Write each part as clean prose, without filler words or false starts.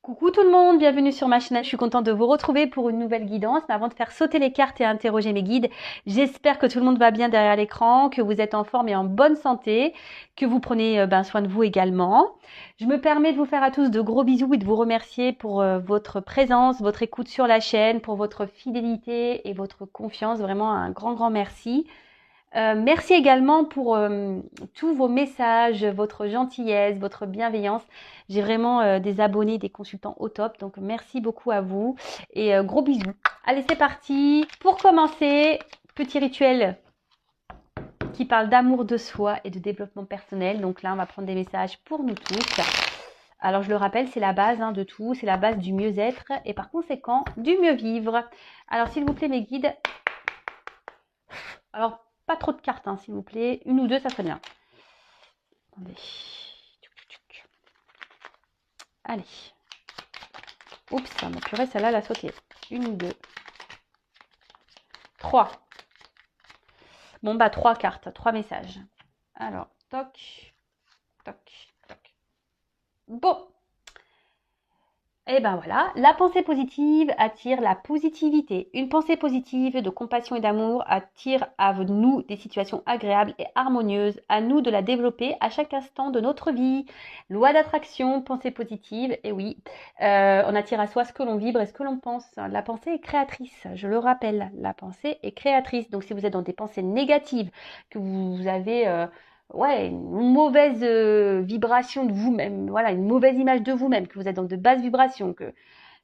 Coucou tout le monde, bienvenue sur ma chaîne. Je suis contente de vous retrouver pour une nouvelle guidance. Mais avant de faire sauter les cartes et interroger mes guides, j'espère que tout le monde va bien derrière l'écran, que vous êtes en forme et en bonne santé, que vous prenez soin de vous également. Je me permets de vous faire à tous de gros bisous et de vous remercier pour votre présence, votre écoute sur la chaîne, pour votre fidélité et votre confiance. Vraiment un grand merci. Merci également pour tous vos messages, votre gentillesse, votre bienveillance. J'ai vraiment des abonnés, des consultants au top. Donc, merci beaucoup à vous et gros bisous. Allez, c'est parti. Pour commencer, petit rituel qui parle d'amour de soi et de développement personnel. Donc là, on va prendre des messages pour nous tous. Alors, je le rappelle, c'est la base de tout. C'est la base du mieux-être et par conséquent, du mieux-vivre. Alors, s'il vous plaît, mes guides. Alors, pas trop de cartes, s'il vous plaît. Une ou deux, ça serait bien. Attendez. Allez. Oups, mon purée, celle-là, elle a sauté. Une, deux. Trois. Bon, bah, trois cartes, trois messages. Alors, toc, toc, toc. Bon. Et ben voilà, la pensée positive attire la positivité. Une pensée positive de compassion et d'amour attire à nous des situations agréables et harmonieuses. À nous de la développer à chaque instant de notre vie. Loi d'attraction, pensée positive. Et oui, on attire à soi ce que l'on vibre et ce que l'on pense. La pensée est créatrice, je le rappelle. La pensée est créatrice. Donc si vous êtes dans des pensées négatives, que vous avez une mauvaise vibration de vous-même, voilà, une mauvaise image de vous-même, que vous êtes dans de basses vibrations, que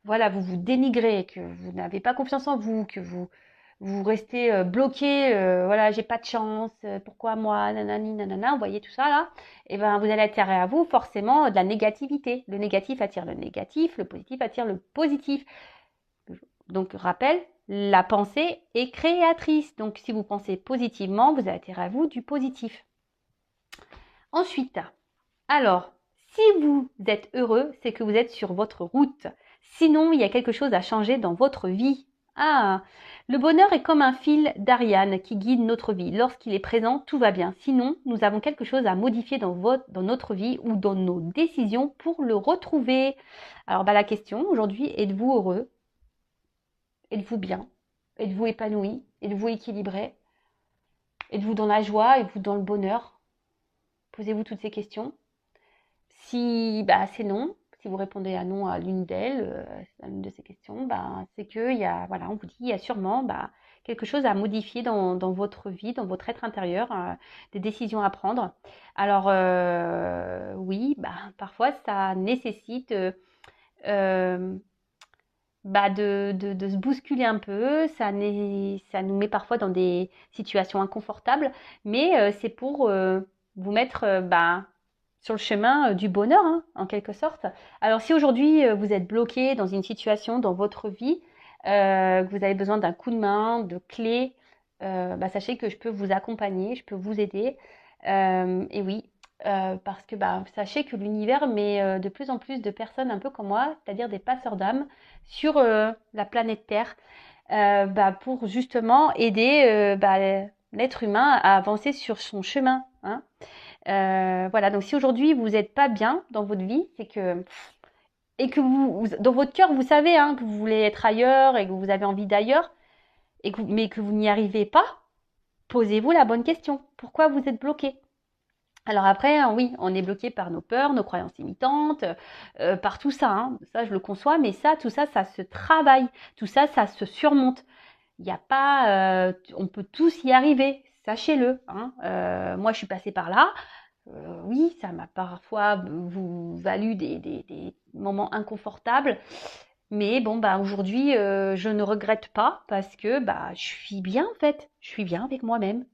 voilà, vous vous dénigrez, que vous n'avez pas confiance en vous, que vous restez bloqué, voilà, j'ai pas de chance, pourquoi moi, nanani, nanana, vous voyez tout ça là, et ben vous allez attirer à vous forcément de la négativité. Le négatif attire le négatif, le positif attire le positif. Donc rappel, la pensée est créatrice. Donc si vous pensez positivement, vous allez attirer à vous du positif. Ensuite, alors, si vous êtes heureux, c'est que vous êtes sur votre route. Sinon, il y a quelque chose à changer dans votre vie. Ah, le bonheur est comme un fil d'Ariane qui guide notre vie. Lorsqu'il est présent, tout va bien. Sinon, nous avons quelque chose à modifier dans notre vie ou dans nos décisions pour le retrouver. Alors, la question aujourd'hui, êtes-vous heureux? Êtes-vous bien? Êtes-vous épanoui? Êtes-vous équilibré? Êtes-vous dans la joie? Êtes-vous dans le bonheur? Posez-vous toutes ces questions. Si c'est non, si vous répondez à non à l'une d'elles, à l'une de ces questions, c'est que on vous dit, il y a sûrement quelque chose à modifier dans votre vie, dans votre être intérieur, des décisions à prendre. Alors oui, parfois ça nécessite de se bousculer un peu, ça nous met parfois dans des situations inconfortables, mais c'est pour vous mettre sur le chemin du bonheur, en quelque sorte. Alors si aujourd'hui vous êtes bloqué dans une situation dans votre vie, que vous avez besoin d'un coup de main, de clés, sachez que je peux vous accompagner, je peux vous aider. Et oui, parce que sachez que l'univers met de plus en plus de personnes un peu comme moi, c'est-à-dire des passeurs d'âme, sur la planète Terre, pour justement aider l'être humain à avancer sur son chemin. Voilà, donc si aujourd'hui vous n'êtes pas bien dans votre vie, c'est que et que dans votre cœur vous savez que vous voulez être ailleurs et que vous avez envie d'ailleurs, mais que vous n'y arrivez pas, posez-vous la bonne question. Pourquoi vous êtes bloqué? Alors après, oui, on est bloqué par nos peurs, nos croyances limitantes, par tout ça. Ça, je le conçois, mais tout ça, ça se travaille. Tout ça, ça se surmonte. Il n'y a pas, on peut tous y arriver, sachez-le. Moi, je suis passée par là. Oui, ça m'a parfois valu des moments inconfortables. Mais bon, aujourd'hui, je ne regrette pas parce que je suis bien en fait. Je suis bien avec moi-même.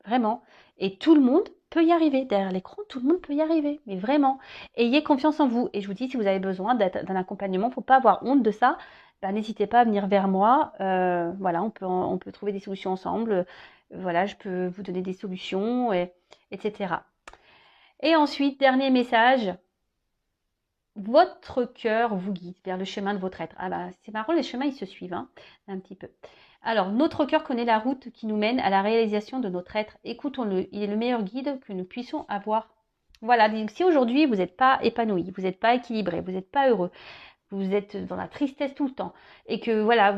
Vraiment. Et tout le monde peut y arriver. Derrière l'écran, tout le monde peut y arriver. Mais vraiment. Ayez confiance en vous. Et je vous dis, si vous avez besoin d'un accompagnement, il ne faut pas avoir honte de ça. N'hésitez pas à venir vers moi. Voilà, on peut trouver des solutions ensemble. Voilà, je peux vous donner des solutions, etc. Et ensuite, dernier message. Votre cœur vous guide vers le chemin de votre être. C'est marrant, les chemins, ils se suivent, un petit peu. Alors, notre cœur connaît la route qui nous mène à la réalisation de notre être. Écoutons-le, il est le meilleur guide que nous puissions avoir. Voilà, donc si aujourd'hui vous n'êtes pas épanoui, vous n'êtes pas équilibré, vous n'êtes pas heureux, vous êtes dans la tristesse tout le temps, et que voilà,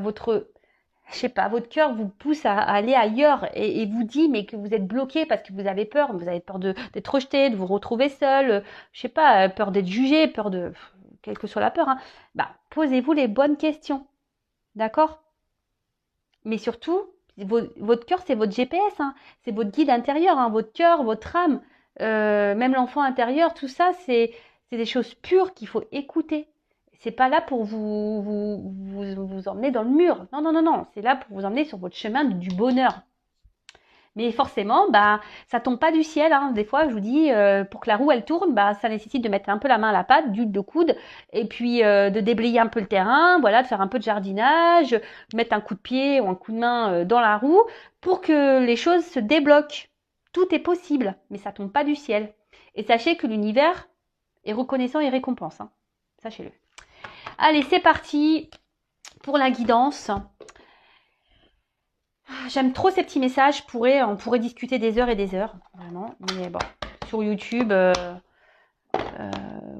je sais pas, votre cœur vous pousse à aller ailleurs et vous dit mais que vous êtes bloqué parce que vous avez peur d'être rejeté, de vous retrouver seul, je sais pas, peur d'être jugé, peur de quelle que soit la peur, hein, bah posez-vous les bonnes questions, d'accord? Mais surtout, votre cœur c'est votre GPS, hein, c'est votre guide intérieur, hein, votre cœur, votre âme, même l'enfant intérieur, tout ça c'est des choses pures qu'il faut écouter. C'est pas là pour vous emmener dans le mur. Non, non, non, non. C'est là pour vous emmener sur votre chemin du bonheur. Mais forcément, bah, ça tombe pas du ciel. Hein. Des fois, je vous dis, pour que la roue elle tourne, bah, ça nécessite de mettre un peu la main à la pâte, d'huile de coude, et puis de déblayer un peu le terrain, voilà, de faire un peu de jardinage, de mettre un coup de pied ou un coup de main dans la roue pour que les choses se débloquent. Tout est possible, mais ça tombe pas du ciel. Et sachez que l'univers est reconnaissant et récompense. Hein. Sachez-le. Allez, c'est parti pour la guidance. J'aime trop ces petits messages. On pourrait discuter des heures et des heures, vraiment. Mais bon, sur YouTube,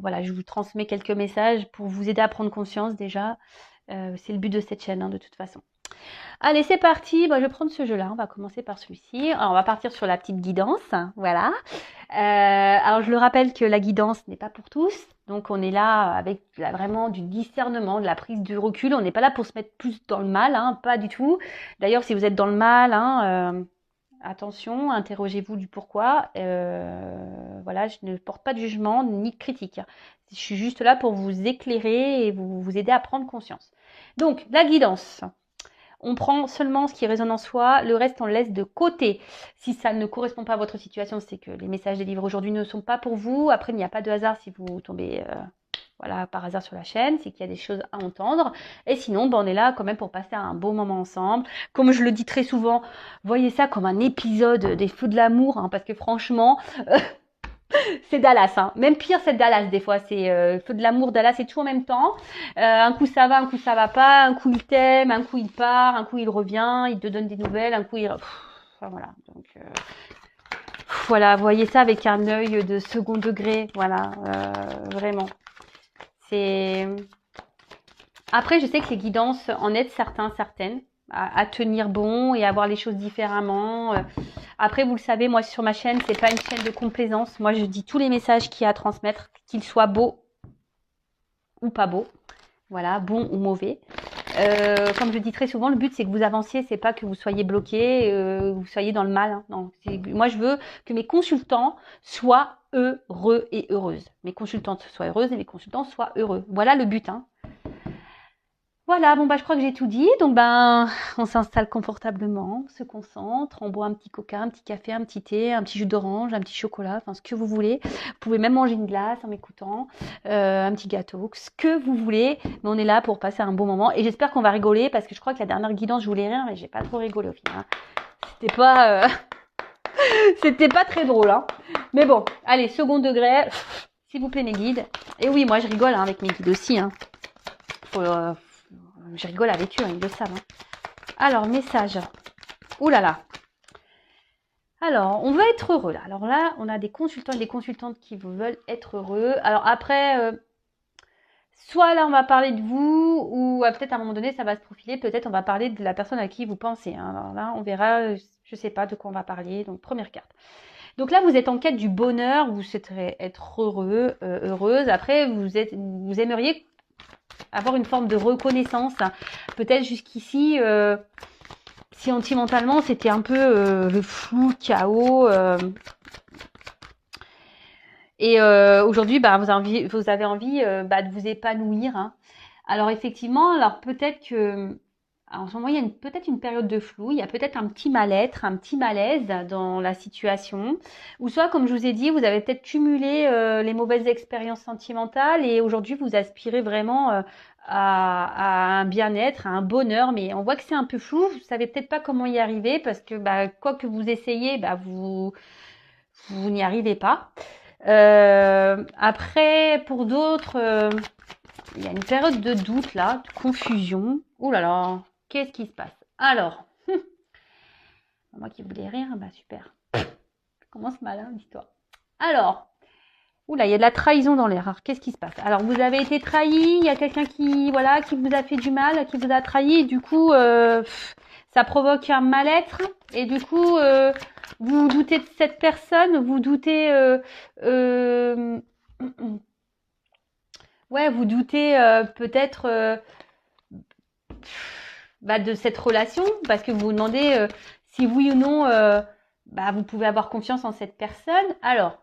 voilà, je vous transmets quelques messages pour vous aider à prendre conscience déjà. C'est le but de cette chaîne, hein, de toute façon. Allez, c'est parti. Bon, je vais prendre ce jeu-là. On va commencer par celui-ci. Alors, on va partir sur la petite guidance. Voilà. Alors, je le rappelle que la guidance n'est pas pour tous. Donc, on est là avec vraiment du discernement, de la prise de recul. On n'est pas là pour se mettre plus dans le mal, hein, pas du tout. D'ailleurs, si vous êtes dans le mal, hein, attention, interrogez-vous du pourquoi. Voilà, je ne porte pas de jugement ni de critique. Je suis juste là pour vous éclairer et vous aider à prendre conscience. Donc, la guidance. On prend seulement ce qui résonne en soi, le reste on le laisse de côté. Si ça ne correspond pas à votre situation, c'est que les messages des livres aujourd'hui ne sont pas pour vous. Après, il n'y a pas de hasard si vous tombez voilà, par hasard sur la chaîne, c'est qu'il y a des choses à entendre. Et sinon, ben, on est là quand même pour passer un beau moment ensemble. Comme je le dis très souvent, voyez ça comme un épisode des Feux de l'amour, hein, parce que franchement, c'est Dallas, hein. Même pire, c'est Dallas des fois. C'est Feu de l'amour, Dallas, c'est tout en même temps. Un coup ça va, un coup ça va pas. Un coup il t'aime, un coup il part, un coup il revient, il te donne des nouvelles, un coup il... Enfin, voilà. Donc voilà, voyez ça avec un œil de second degré. Voilà, vraiment. C'est... Après, je sais que les guidances en aident certains, certaines à tenir bon et à voir les choses différemment. Après, vous le savez, moi sur ma chaîne, c'est pas une chaîne de complaisance. Moi, je dis tous les messages qu'il y a à transmettre, qu'ils soient beaux ou pas beaux. Voilà, bons ou mauvais. Comme je dis très souvent, le but c'est que vous avanciez, c'est pas que vous soyez bloqué, vous soyez dans le mal. Hein. Non, moi je veux que mes consultants soient heureux et heureuses. Mes consultantes soient heureuses et mes consultants soient heureux. Voilà le but. Hein. Voilà, bon bah je crois que j'ai tout dit. Donc ben on s'installe confortablement, on se concentre, on boit un petit coca, un petit café, un petit thé, un petit jus d'orange, un petit chocolat, enfin ce que vous voulez. Vous pouvez même manger une glace en m'écoutant, un petit gâteau, ce que vous voulez. Mais on est là pour passer un bon moment et j'espère qu'on va rigoler parce que je crois que la dernière guidance je voulais rire mais j'ai pas trop rigolé au final. Hein. C'était pas très drôle. Hein. Mais bon, allez, second degré, s'il vous plaît mes guides. Et oui, moi je rigole hein, avec mes guides aussi. Hein. Je rigole avec eux, hein, ils le savent. Hein. Alors, message. Ouh là là. Alors, on veut être heureux là. Alors là, on a des consultants et des consultantes qui veulent être heureux. Alors après, soit là, on va parler de vous, ou peut-être à un moment donné, ça va se profiler. Peut-être on va parler de la personne à qui vous pensez. Hein. Alors là, on verra, je sais pas de quoi on va parler. Donc, première carte. Donc là, vous êtes en quête du bonheur, vous souhaiterez être heureux, heureuse. Après, vous aimeriez avoir une forme de reconnaissance. Peut-être jusqu'ici, sentimentalement, c'était un peu le flou, le chaos. Et aujourd'hui, bah, vous avez envie bah, de vous épanouir. Hein. Alors effectivement, alors peut-être que en ce moment, il y a peut-être une période de flou, il y a peut-être un petit mal-être, un petit malaise dans la situation. Ou soit, comme je vous ai dit, vous avez peut-être cumulé les mauvaises expériences sentimentales et aujourd'hui, vous aspirez vraiment à un bien-être, à un bonheur. Mais on voit que c'est un peu flou, vous savez peut-être pas comment y arriver parce que bah, quoi que vous essayez, bah, vous n'y arrivez pas. Après, pour d'autres, il y a une période de doute là, de confusion. Ouh là là, qu'est-ce qui se passe? Alors, moi qui voulais rire, bah super. Ça commence mal hein, l'histoire. Alors, Oula, il y a de la trahison dans l'air. Alors, qu'est-ce qui se passe? Alors, vous avez été trahi, il y a quelqu'un qui, voilà, qui vous a fait du mal, qui vous a trahi, et du coup, ça provoque un mal-être, et du coup, vous doutez de cette personne, vous doutez, ouais, vous doutez peut-être de cette relation, parce que vous vous demandez si oui ou non, vous pouvez avoir confiance en cette personne. Alors,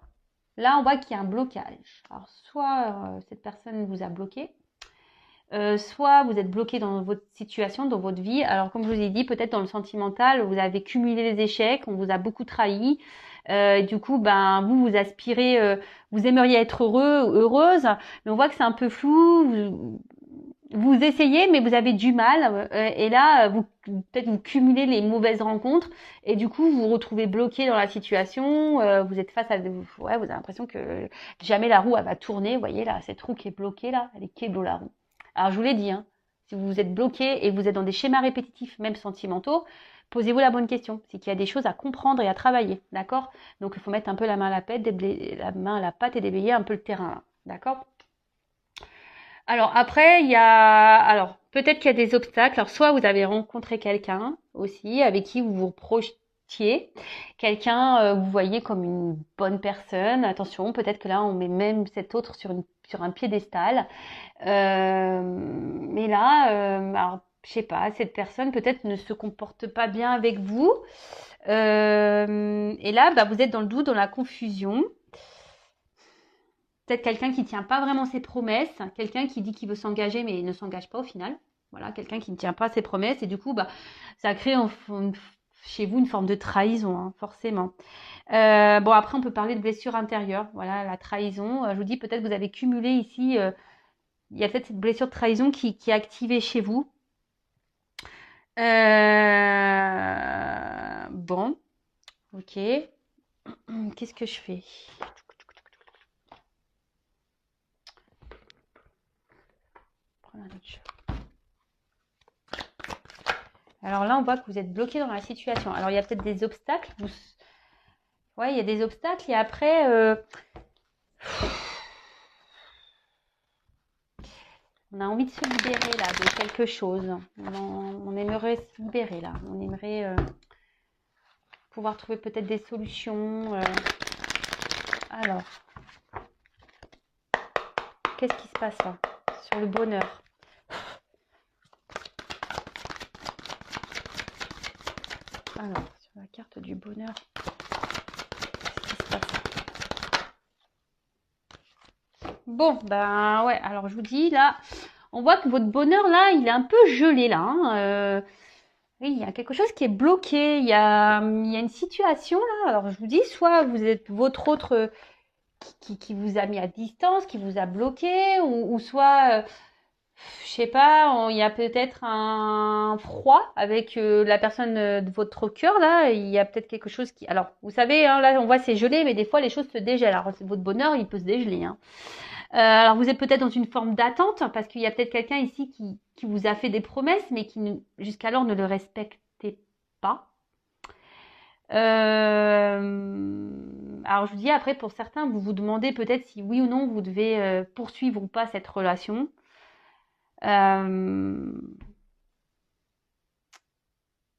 là, on voit qu'il y a un blocage. Alors, soit cette personne vous a bloqué, soit vous êtes bloqué dans votre situation, dans votre vie. Alors, comme je vous ai dit, peut-être dans le sentimental, vous avez cumulé les échecs, on vous a beaucoup trahi. Du coup, vous aspirez, vous aimeriez être heureux, heureuse, mais on voit que c'est un peu flou. Vous essayez, mais vous avez du mal. Et là, peut-être vous cumulez les mauvaises rencontres. Et du coup, vous vous retrouvez bloqué dans la situation. Vous êtes face à... vous avez l'impression que jamais la roue, elle va tourner. Vous voyez, là, cette roue qui est bloquée, là, elle est kéblo, la roue. Alors, je vous l'ai dit, hein, si vous êtes bloqué et vous êtes dans des schémas répétitifs, même sentimentaux, posez-vous la bonne question. C'est qu'il y a des choses à comprendre et à travailler, d'accord? Donc, il faut mettre un peu la main à la pâte et déblayer un peu le terrain, d'accord? Alors après, alors peut-être qu'il y a des obstacles. Alors soit vous avez rencontré quelqu'un aussi avec qui vous vous projetiez, quelqu'un vous voyez comme une bonne personne. Attention, peut-être que là on met même cet autre sur un piédestal. Mais là, alors je sais pas, cette personne peut-être ne se comporte pas bien avec vous. Et là, vous êtes dans le doute, dans la confusion. Peut-être quelqu'un qui ne tient pas vraiment ses promesses, quelqu'un qui dit qu'il veut s'engager mais il ne s'engage pas au final. Voilà, quelqu'un qui ne tient pas ses promesses et du coup, ça crée chez vous une forme de trahison, hein, forcément. Bon, après, on peut parler de blessure intérieure. Voilà, la trahison. Je vous dis, peut-être que vous avez cumulé ici, il y a peut-être cette blessure de trahison qui est activée chez vous. Bon, ok. Qu'est-ce que je fais? Alors là, on voit que vous êtes bloqué dans la situation. Alors, il y a peut-être des obstacles. Ouais, il y a des obstacles. Et après, on a envie de se libérer là de quelque chose. On aimerait se libérer là. On aimerait pouvoir trouver peut-être des solutions. Alors, qu'est-ce qui se passe là sur le bonheur? Alors, sur la carte du bonheur, qu'est-ce qui se passe? Bon, ouais, alors je vous dis, là, on voit que votre bonheur, là, il est un peu gelé, là. Hein, oui, il y a quelque chose qui est bloqué, il y a une situation, là. Alors, je vous dis, soit vous êtes votre autre qui vous a mis à distance, qui vous a bloqué, ou soit... je sais pas, il y a peut-être un froid avec la personne de votre cœur là. Il y a peut-être quelque chose qui. Alors, vous savez, hein, là on voit c'est gelé, mais des fois les choses se dégèlent. Alors votre bonheur, il peut se dégeler. Hein. Alors vous êtes peut-être dans une forme d'attente parce qu'il y a peut-être quelqu'un ici qui vous a fait des promesses, mais qui jusqu'alors ne le respectait pas. Alors je vous dis après pour certains, vous vous demandez peut-être si oui ou non vous devez poursuivre ou pas cette relation.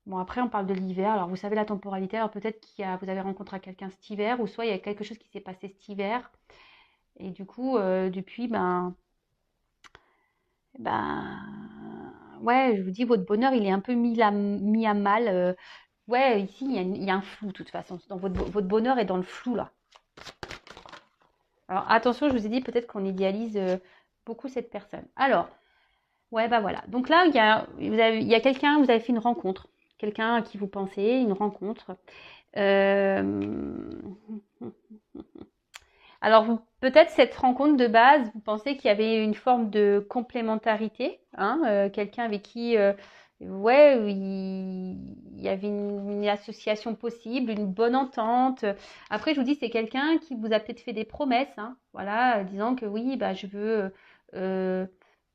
Bon, après, on parle de l'hiver. Alors, vous savez la temporalité. Alors, peut-être vous avez rencontré quelqu'un cet hiver, ou soit il y a quelque chose qui s'est passé cet hiver. Et du coup, depuis, ouais, je vous dis, votre bonheur, il est un peu mis à mal. Ouais, ici, il y a un flou, de toute façon. Dans votre bonheur est dans le flou, là. Alors, attention, je vous ai dit, peut-être qu'on idéalise beaucoup cette personne. Alors, ouais, voilà. Donc là, il y a quelqu'un, vous avez fait une rencontre. Quelqu'un à qui vous pensez, une rencontre. Alors, peut-être cette rencontre de base, vous pensez qu'il y avait une forme de complémentarité, hein, quelqu'un avec qui, ouais, il y avait une association possible, une bonne entente. Après, je vous dis, c'est quelqu'un qui vous a peut-être fait des promesses, hein, voilà, disant que oui, je veux.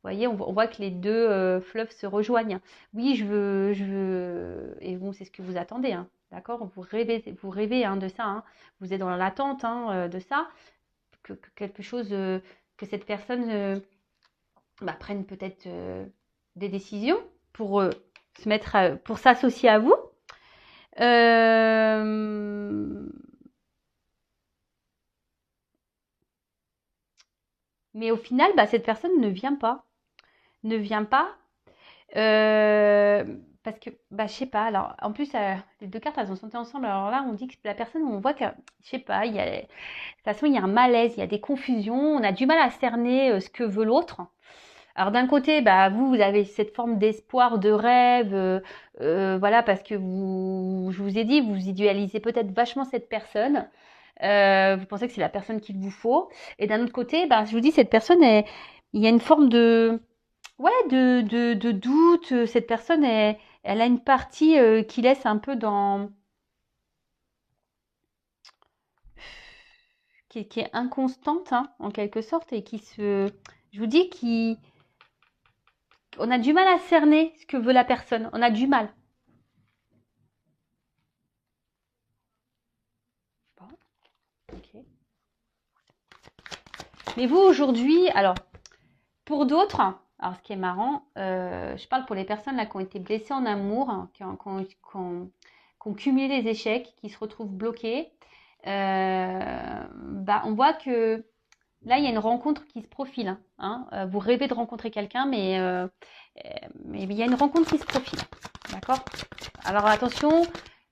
Vous voyez, on voit que les deux fleuves se rejoignent. Oui, je veux, et bon, c'est ce que vous attendez, hein, d'accord? Vous rêvez hein, de ça, hein. Vous êtes dans l'attente hein, de ça. que quelque chose, que cette personne prenne peut-être des décisions pour se mettre, pour s'associer à vous. Mais au final, cette personne ne vient pas. Ne vient pas. Parce que, je sais pas. Alors, en plus, les deux cartes, elles ont sauté ensemble. Alors là, on dit que la personne, on voit que, je sais pas, de toute façon, il y a un malaise, il y a des confusions. On a du mal à cerner ce que veut l'autre. Alors d'un côté, vous avez cette forme d'espoir, de rêve, voilà, parce que je vous ai dit, vous idéalisez peut-être vachement cette personne. Vous pensez que c'est la personne qu'il vous faut. Et d'un autre côté, je vous dis, cette personne, il y a une forme de, ouais, de doute. Cette personne, elle a une partie qui laisse un peu qui est inconstante, hein, en quelque sorte, et je vous dis, on a du mal à cerner ce que veut la personne. On a du mal. Bon, ok. Mais vous, aujourd'hui, alors, pour d'autres, alors ce qui est marrant, je parle pour les personnes là qui ont été blessées en amour, hein, qui ont cumulé les échecs, qui se retrouvent bloquées. On voit que là, il y a une rencontre qui se profile. Hein. Vous rêvez de rencontrer quelqu'un, mais il y a une rencontre qui se profile. D'accord? Alors attention, il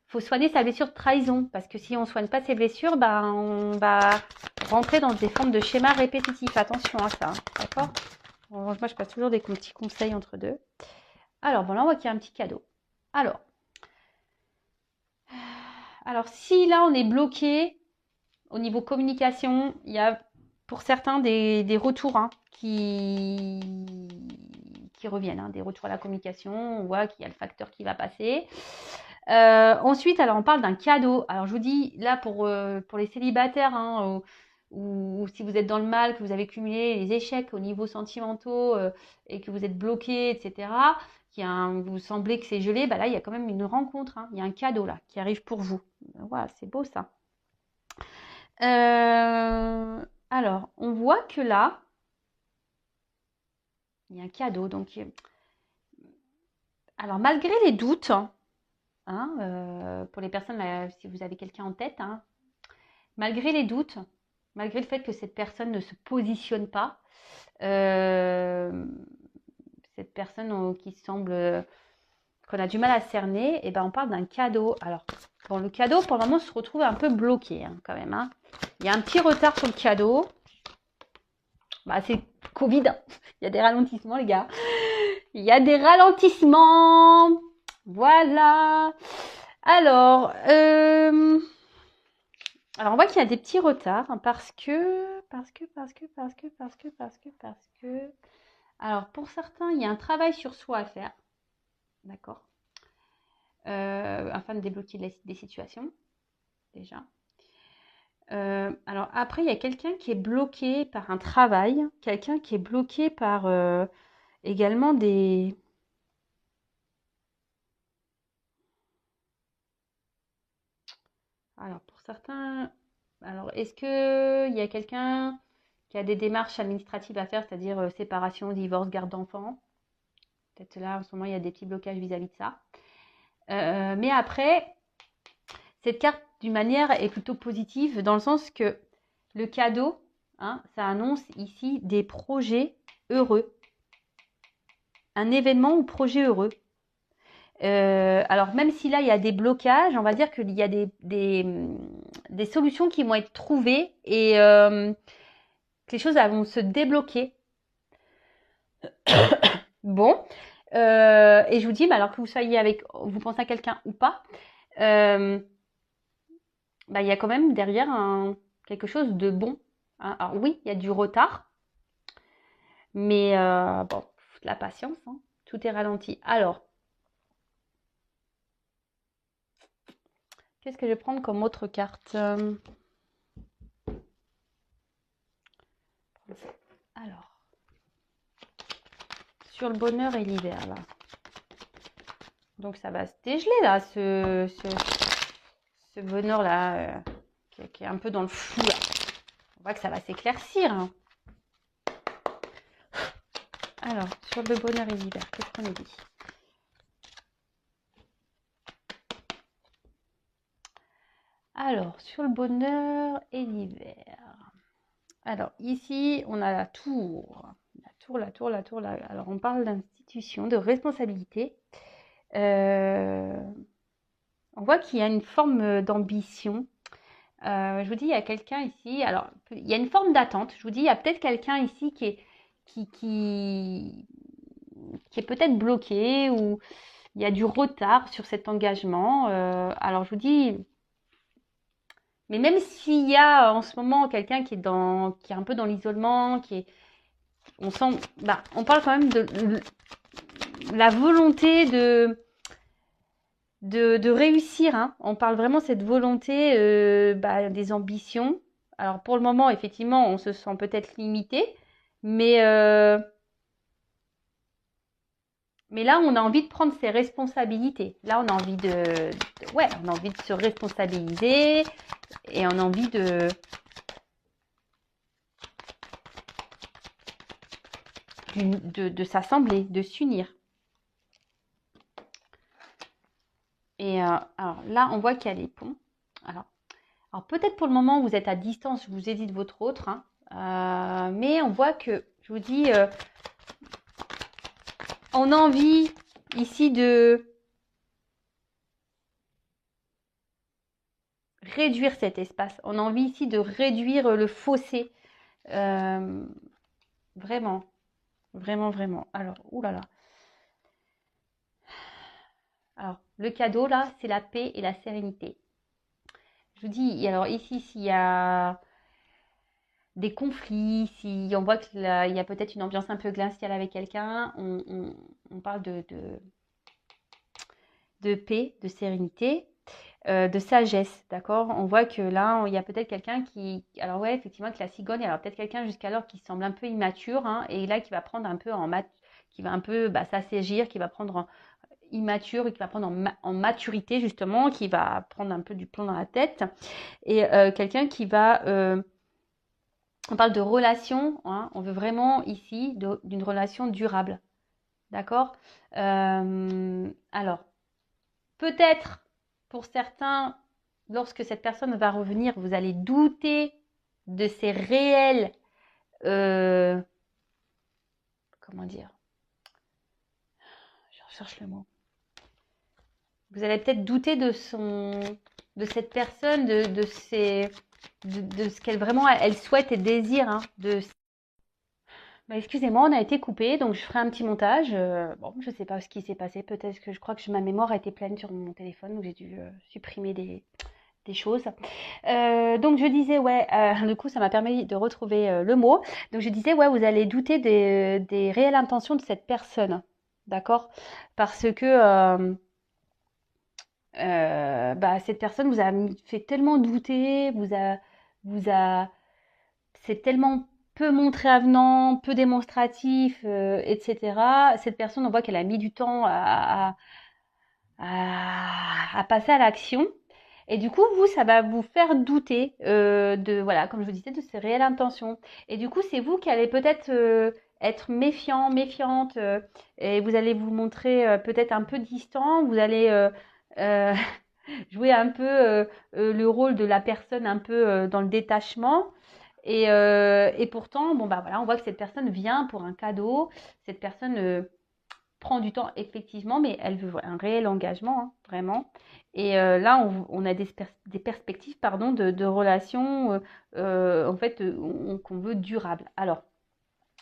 faut soigner sa blessure de trahison, parce que si on ne soigne pas ses blessures, on va rentrer dans des formes de schémas répétitifs. Attention à ça, d'accord? Moi, je passe toujours des petits conseils entre deux. Alors, là, on voit qu'il y a un petit cadeau. Alors, si là, on est bloqué au niveau communication, il y a pour certains des retours qui reviennent, des retours à la communication. On voit qu'il y a le facteur qui va passer. Ensuite, alors on parle d'un cadeau. Alors je vous dis là pour les célibataires, ou si vous êtes dans le mal, que vous avez cumulé les échecs au niveau sentimentaux et que vous êtes bloqué, etc. Vous semblez que c'est gelé, là il y a quand même une rencontre. Il y a un cadeau là qui arrive pour vous. Voilà, c'est beau ça. Alors on voit que là il y a un cadeau. Donc alors malgré les doutes. Pour les personnes, là, si vous avez quelqu'un en tête, malgré les doutes, malgré le fait que cette personne ne se positionne pas, cette personne qui semble qu'on a du mal à cerner, on parle d'un cadeau. Alors, le cadeau, pour le moment, se retrouve un peu bloqué quand même. Il y a un petit retard sur le cadeau. C'est Covid, il y a des ralentissements, les gars. Il y a des ralentissements. Voilà. Alors, on voit qu'il y a des petits retards parce que. Alors, pour certains, il y a un travail sur soi à faire. D'accord. Afin de débloquer des situations, déjà. Alors, après, il y a quelqu'un qui est bloqué par un travail, quelqu'un qui est bloqué par également des. Alors, pour certains, est-ce qu'il y a quelqu'un qui a des démarches administratives à faire, c'est-à-dire séparation, divorce, garde d'enfants? Peut-être là, en ce moment, il y a des petits blocages vis-à-vis de ça. Mais après, cette carte, d'une manière, est plutôt positive dans le sens que le cadeau, ça annonce ici des projets heureux. Un événement ou projet heureux. Alors même si là il y a des blocages, on va dire qu'il y a des solutions qui vont être trouvées et que les choses vont se débloquer. Bon, et je vous dis, alors que vous pensez à quelqu'un ou pas, il y a quand même derrière quelque chose de bon. Alors oui, il y a du retard, mais de la patience, tout est ralenti. Alors, qu'est-ce que je vais prendre comme autre carte? Alors, sur le bonheur et l'hiver, là. Donc, ça va se dégeler, là, ce bonheur-là, qui est un peu dans le flou, là. voit que ça va s'éclaircir. Hein. Alors, sur le bonheur et l'hiver, qu'est-ce qu'on a dit? Alors, sur le bonheur et l'hiver. Alors, ici, on a la tour. Alors, on parle d'institution, de responsabilité. On voit qu'il y a une forme d'ambition. Je vous dis, il y a quelqu'un ici. Alors, il y a une forme d'attente. Je vous dis, il y a peut-être quelqu'un ici qui est peut-être bloqué ou il y a du retard sur cet engagement. Alors, je vous dis, mais même s'il y a en ce moment quelqu'un qui est un peu dans l'isolement, on sent, on parle quand même de la volonté de réussir. Hein. On parle vraiment de cette volonté, des ambitions. Alors pour le moment, effectivement, on se sent peut-être limité, mais là, on a envie de prendre ses responsabilités. Là, on a envie on a envie de se responsabiliser et on a envie de s'assembler, de s'unir. Et alors là, on voit qu'il y a les ponts. Alors peut-être pour le moment, vous êtes à distance, je vous ai dit de votre autre. Hein, mais on voit que, je vous dis, on a envie ici de réduire cet espace. On a envie ici de réduire le fossé. Vraiment. Vraiment, vraiment. Alors, oulala. Alors, le cadeau, là, c'est la paix et la sérénité. Je vous dis, alors ici, s'il y a des conflits, si on voit qu'il y a peut-être une ambiance un peu glaciale avec quelqu'un, on parle de paix, de sérénité, de sagesse, d'accord? On voit que là, il y a peut-être quelqu'un alors ouais, effectivement, que la cigogne, alors peut-être quelqu'un jusqu'alors qui semble un peu immature, hein, et là, qui va prendre un peu qui va un peu s'assagir, qui va prendre immature et qui va prendre en maturité, justement, qui va prendre un peu du plomb dans la tête, et quelqu'un qui va... on parle de relation, hein, on veut vraiment ici d'une relation durable, d'accord? Alors, peut-être pour certains, lorsque cette personne va revenir, vous allez douter de ses réels, comment dire? Je recherche le mot. Vous allez peut-être douter de cette personne, de ce qu'elle vraiment elle souhaite et désire, hein, excusez-moi, on a été coupé, donc je ferai un petit montage. Bon, je ne sais pas ce qui s'est passé. Peut-être que je crois que ma mémoire a été pleine sur mon téléphone, donc j'ai dû supprimer des choses. Donc je disais, ouais, du coup, ça m'a permis de retrouver le mot. Donc je disais, ouais, vous allez douter des réelles intentions de cette personne, d'accord? Parce que cette personne vous a fait tellement douter, c'est tellement peu montré avenant, peu démonstratif, etc. Cette personne, on voit qu'elle a mis du temps à passer à l'action. Et du coup, vous, ça va vous faire douter voilà, comme je vous disais, de ses réelles intentions. Et du coup, c'est vous qui allez peut-être être méfiant, méfiante, et vous allez vous montrer peut-être un peu distant. Vous allez euh, jouer un peu le rôle de la personne un peu dans le détachement. Et pourtant, voilà, on voit que cette personne vient pour un cadeau. Cette personne prend du temps, effectivement, mais elle veut un réel engagement, hein, vraiment. Et là, on a des perspectives, pardon, de relations, en fait, qu'on veut durables. Alors,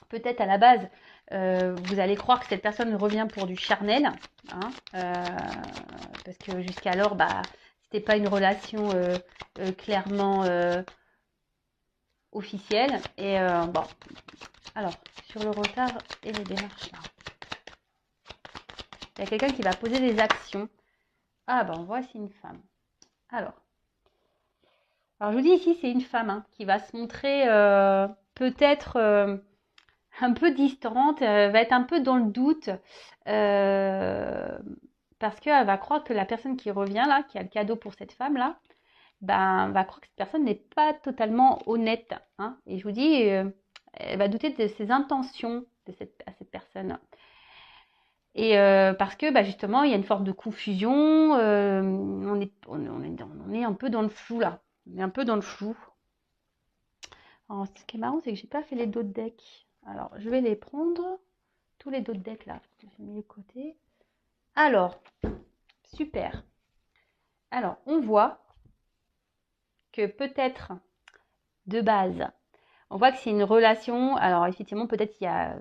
peut-être à la base, vous allez croire que cette personne revient pour du charnel, hein, parce que jusqu'alors, c'était pas une relation clairement officielle. Et bon, alors, sur le retard et les démarches là. Il y a quelqu'un qui va poser des actions. Ah voici une femme. Alors je vous dis ici, c'est une femme, hein, qui va se montrer peut-être un peu distante, va être un peu dans le doute, parce qu'elle va croire que la personne qui revient là, qui a le cadeau pour cette femme là, ben, va croire que cette personne n'est pas totalement honnête. Hein. Et je vous dis, elle va douter de ses intentions à cette personne. Et parce que bah, justement, il y a une forme de confusion. On est un peu dans le flou là. On est un peu dans le flou. Alors, ce qui est marrant, c'est que j'ai pas fait les dos de deck. Alors, je vais les prendre. Tous les dos de deck là. J'ai mis de côté. Alors, super. Alors, on voit que peut-être de base, on voit que c'est une relation. Alors, effectivement, peut-être il y a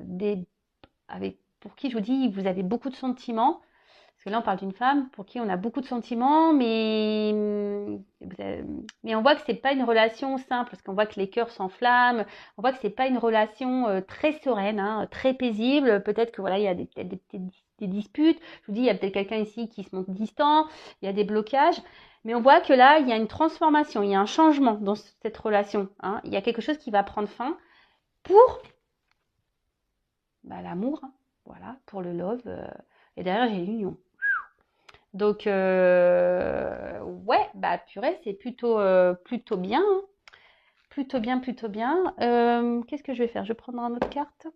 pour qui je vous dis, vous avez beaucoup de sentiments. Parce que là, on parle d'une femme pour qui on a beaucoup de sentiments, mais on voit que c'est pas une relation simple, parce qu'on voit que les cœurs s'enflamment. On voit que c'est pas une relation très sereine, hein, très paisible. Peut-être que voilà, il y a des disputes. Je vous dis, il y a peut-être quelqu'un ici qui se montre distant. Il y a des blocages. Mais on voit que là, il y a une transformation, il y a un changement dans cette relation. Hein. Il y a quelque chose qui va prendre fin pour l'amour, hein. Voilà, pour le love. Et derrière, j'ai l'union. Donc, ouais, bah purée, c'est plutôt bien. Hein. Plutôt bien, plutôt bien. Qu'est-ce que je vais faire? Je vais prendre une autre carte.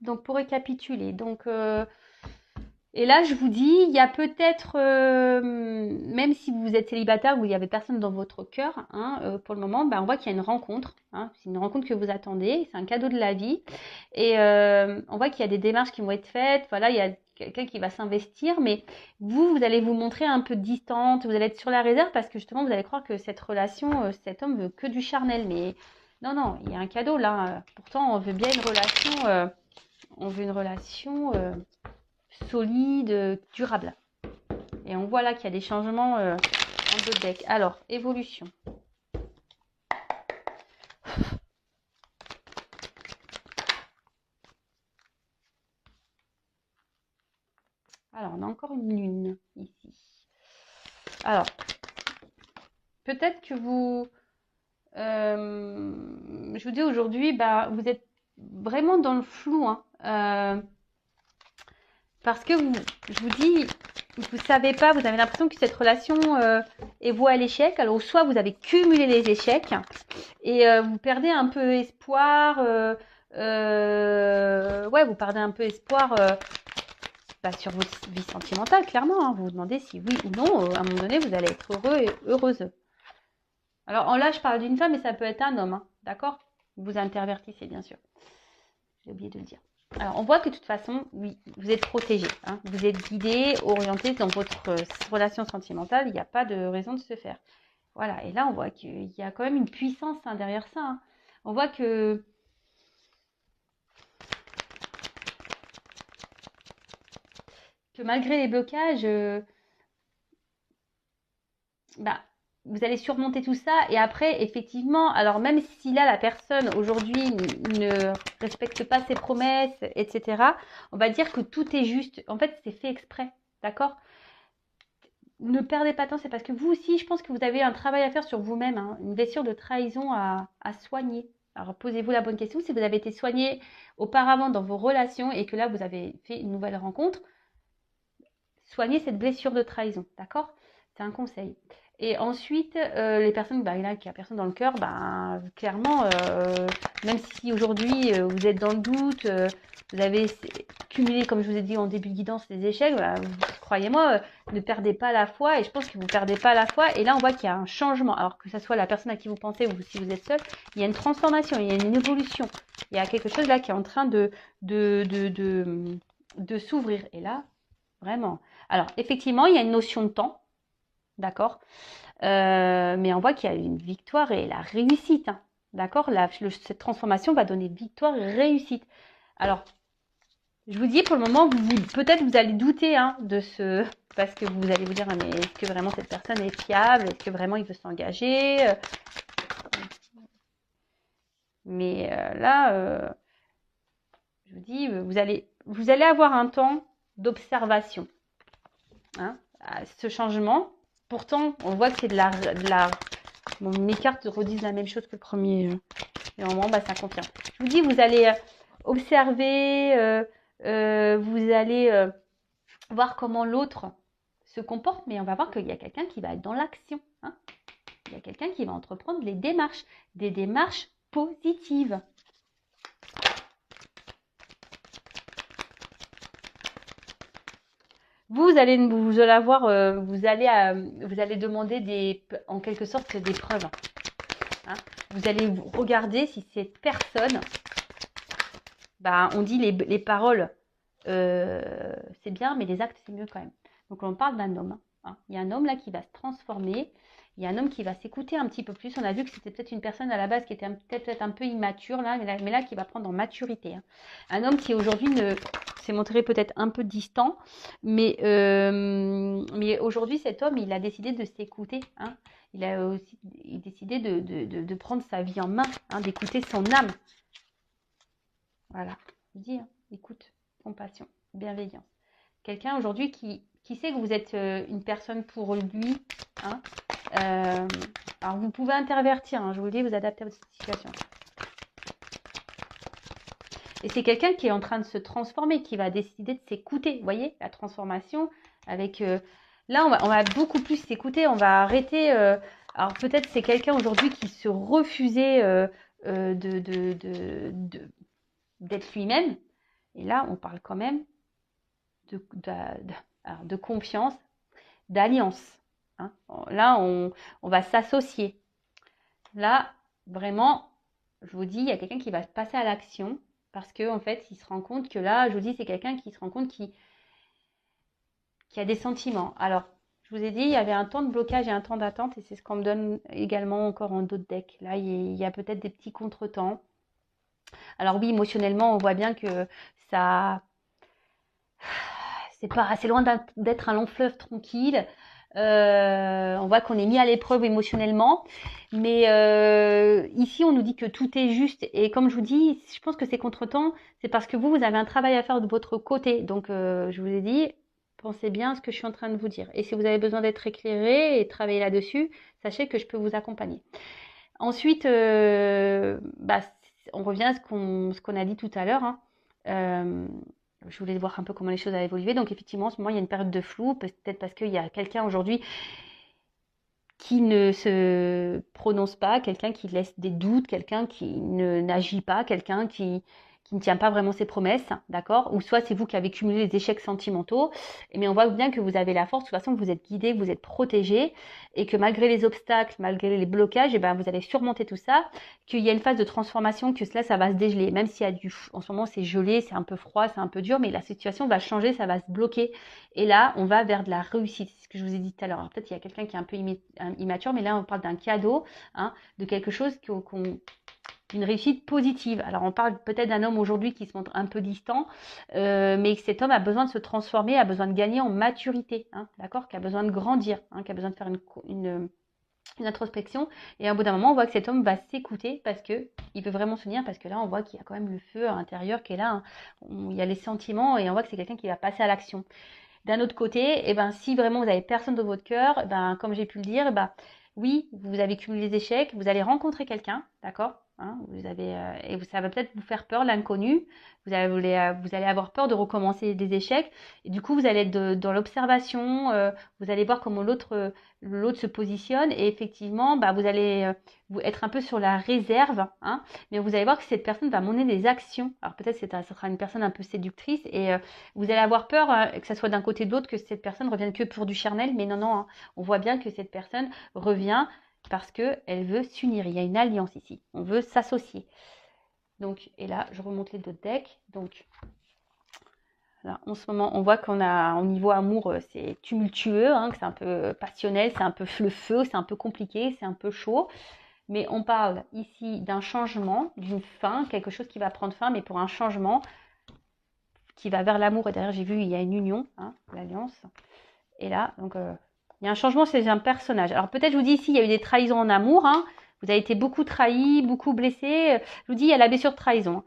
Donc, pour récapituler, et là, je vous dis, il y a peut-être, même si vous êtes célibataire ou il n'y avait personne dans votre cœur, hein, pour le moment, bah, on voit qu'il y a une rencontre. Hein, c'est une rencontre que vous attendez, c'est un cadeau de la vie. Et on voit qu'il y a des démarches qui vont être faites. Voilà, il y a quelqu'un qui va s'investir, mais vous allez vous montrer un peu distante, vous allez être sur la réserve parce que justement, vous allez croire que cette relation, cet homme veut que du charnel. Mais non, non, il y a un cadeau là. Pourtant, on veut bien une relation, on veut une relation solide, durable. Et on voit là qu'il y a des changements en deux decks. Alors, évolution. Alors, on a encore une lune ici. Alors, peut-être que vous... je vous dis aujourd'hui, bah, vous êtes vraiment dans le flou. Hein, parce que je vous dis, vous savez pas, vous avez l'impression que cette relation est vouée à l'échec. Alors, soit vous avez cumulé les échecs et vous perdez un peu espoir. Ouais, vous perdez un peu espoir sur votre vie sentimentale, clairement. Hein. Vous vous demandez si oui ou non, à un moment donné, vous allez être heureux et heureuse. Alors là, je parle d'une femme, mais ça peut être un homme, hein, d'accord? Vous intervertissez, bien sûr. J'ai oublié de le dire. Alors, on voit que de toute façon, oui, vous êtes protégé. Hein, vous êtes guidé, orienté dans votre relation sentimentale. Il n'y a pas de raison de se faire. Voilà. Et là, on voit qu'il y a quand même une puissance hein, derrière ça. Hein. On voit que malgré les blocages, bah, vous allez surmonter tout ça et après, effectivement, alors même si là, la personne aujourd'hui ne respecte pas ses promesses, etc., on va dire que tout est juste. En fait, c'est fait exprès, d'accord? Ne perdez pas de temps, c'est parce que vous aussi, je pense que vous avez un travail à faire sur vous-même, hein, une blessure de trahison à soigner. Alors, posez-vous la bonne question. Si vous avez été soigné auparavant dans vos relations et que là, vous avez fait une nouvelle rencontre, soignez cette blessure de trahison, d'accord? C'est un conseil. Et ensuite, les personnes, bah, là, qui a personne dans le cœur, bah, clairement, même si aujourd'hui vous êtes dans le doute, vous avez cumulé, comme je vous ai dit en début de guidance, les échecs, bah, croyez-moi, ne perdez pas la foi. Et je pense que vous ne perdez pas la foi. Et là, on voit qu'il y a un changement. Alors que ce soit la personne à qui vous pensez ou si vous êtes seul, il y a une transformation, il y a une évolution. Il y a quelque chose là qui est en train de s'ouvrir. Et là, vraiment. Alors, effectivement, il y a une notion de temps. D'accord. Mais on voit qu'il y a une victoire et la réussite. Hein, d'accord. Cette transformation va donner victoire et réussite. Alors, je vous dis pour le moment, peut-être vous allez douter hein, de ce... Parce que vous allez vous dire, mais est-ce que vraiment cette personne est fiable? Est-ce que vraiment il veut s'engager? Mais là, je vous dis, vous allez avoir un temps d'observation. Hein, à ce changement. Pourtant, on voit que c'est de la... Bon, mes cartes redisent la même chose que le premier. Et au moment, bah, ça confirme. Je vous dis, vous allez observer, vous allez voir comment l'autre se comporte, mais on va voir qu'il y a quelqu'un qui va être dans l'action. Hein. il y a quelqu'un qui va entreprendre des démarches positives. Vous allez demander en quelque sorte des preuves. Hein. Vous allez regarder si cette personne, on dit les paroles, c'est bien, mais les actes, c'est mieux quand même. Donc, on parle d'un homme. Hein. Il y a un homme là qui va se transformer. Il y a un homme qui va s'écouter un petit peu plus. On a vu que c'était peut-être une personne à la base qui était peut-être un peu immature, là, mais là qui va prendre en maturité. Hein. Un homme qui aujourd'hui s'est montré peut-être un peu distant, mais aujourd'hui, cet homme, il a décidé de s'écouter. Hein. Il a aussi décidé de prendre sa vie en main, hein, d'écouter son âme. Voilà, je dis, hein, écoute, compassion, bienveillance. Quelqu'un aujourd'hui qui sait que vous êtes une personne pour lui, hein. Alors vous pouvez intervertir, hein, je vous le dis, vous adaptez à votre situation. Et c'est quelqu'un qui est en train de se transformer, qui va décider de s'écouter. Vous voyez, la transformation avec... là, on va beaucoup plus s'écouter, on va arrêter... alors peut-être c'est quelqu'un aujourd'hui qui se refusait d'être lui-même. Et là, on parle quand même de confiance, d'alliance. Hein. Là, on va s'associer. Là, vraiment, je vous dis, il y a quelqu'un qui va passer à l'action parce qu'en fait, il se rend compte que là, je vous dis, c'est quelqu'un qui se rend compte qui a des sentiments. Alors, je vous ai dit, il y avait un temps de blocage et un temps d'attente et c'est ce qu'on me donne également encore en d'autres decks. Là, il y a peut-être des petits contretemps. Alors oui, émotionnellement, on voit bien que ça... c'est loin d'être un long fleuve tranquille. On voit qu'on est mis à l'épreuve émotionnellement. Mais ici, on nous dit que tout est juste. Et comme je vous dis, je pense que ces contretemps, c'est parce que vous avez un travail à faire de votre côté. Donc, je vous ai dit, pensez bien à ce que je suis en train de vous dire. Et si vous avez besoin d'être éclairé et travailler là-dessus, sachez que je peux vous accompagner. Ensuite, on revient à ce qu'on a dit tout à l'heure. Hein. Je voulais voir un peu comment les choses avaient évolué. Donc effectivement, en ce moment, il y a une période de flou, peut-être parce qu'il y a quelqu'un aujourd'hui qui ne se prononce pas, quelqu'un qui laisse des doutes, quelqu'un qui n'agit pas, quelqu'un qui ne tient pas vraiment ses promesses, d'accord? Ou soit c'est vous qui avez cumulé les échecs sentimentaux, mais on voit bien que vous avez la force, de toute façon, que vous êtes guidé, que vous êtes protégé, et que malgré les obstacles, malgré les blocages, vous allez surmonter tout ça, qu'il y a une phase de transformation, que cela, ça va se dégeler, même s'il y a en ce moment, c'est gelé, c'est un peu froid, c'est un peu dur, mais la situation va changer, ça va se bloquer, et là, on va vers de la réussite, c'est ce que je vous ai dit tout à l'heure. Alors, peut-être qu'il y a quelqu'un qui est un peu immature, mais là, on parle d'un cadeau, hein, de quelque chose d'une réussite positive. Alors, on parle peut-être d'un homme aujourd'hui qui se montre un peu distant, mais cet homme a besoin de se transformer, a besoin de gagner en maturité, hein, d'accord, qui a besoin de grandir, hein, qui a besoin de faire une introspection. Et au bout d'un moment, on voit que cet homme va s'écouter parce qu'il veut vraiment s'unir, parce que là, on voit qu'il y a quand même le feu à l'intérieur qui est là, hein, il y a les sentiments et on voit que c'est quelqu'un qui va passer à l'action. D'un autre côté, si vraiment vous n'avez personne dans votre cœur, comme j'ai pu le dire, oui, vous avez cumulé les échecs, vous allez rencontrer quelqu'un, d'accord, hein, et ça va peut-être vous faire peur, l'inconnu, vous allez avoir peur de recommencer des échecs, et du coup, vous allez être dans l'observation, vous allez voir comment l'autre se positionne, et effectivement, vous allez vous être un peu sur la réserve, hein, mais vous allez voir que cette personne va mener des actions. Alors peut-être ce sera une personne un peu séductrice, et vous allez avoir peur, que ça soit d'un côté ou de l'autre, que cette personne revienne que pour du charnel, mais non, hein, on voit bien que cette personne revient parce qu'elle veut s'unir. Il y a une alliance ici. On veut s'associer. Donc, et là, je remonte les deux decks. Donc, là, en ce moment, on voit qu'on a, au niveau amour, c'est tumultueux, hein, que c'est un peu passionnel, c'est un peu le feu, c'est un peu compliqué, c'est un peu chaud. Mais on parle ici d'un changement, d'une fin, quelque chose qui va prendre fin, mais pour un changement qui va vers l'amour. Et derrière, j'ai vu, il y a une union, hein, l'alliance. Et là, donc, il y a un changement chez un personnage. Alors peut-être, je vous dis ici, il y a eu des trahisons en amour. Hein. Vous avez été beaucoup trahi, beaucoup blessé. Je vous dis, il y a la blessure de trahison.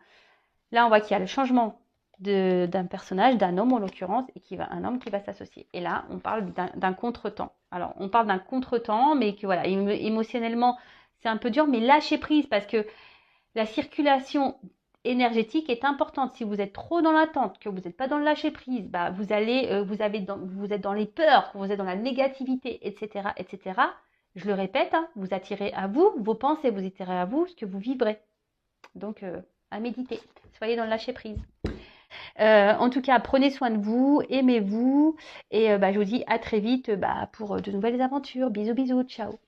Là, on voit qu'il y a le changement d'un personnage, d'un homme en l'occurrence, et un homme qui va s'associer. Et là, on parle d'un contretemps. Alors, on parle d'un contretemps, mais que voilà, émotionnellement, c'est un peu dur, mais lâchez prise parce que la circulation énergétique est importante. Si vous êtes trop dans l'attente, que vous n'êtes pas dans le lâcher prise, vous êtes dans les peurs, que vous êtes dans la négativité, etc., etc. Je le répète, hein, vous attirez à vous, vos pensées, vous attirez à vous ce que vous vibrez. Donc, à méditer. Soyez dans le lâcher prise. En tout cas, prenez soin de vous, aimez-vous. Et je vous dis à très vite pour de nouvelles aventures. Bisous, bisous, ciao.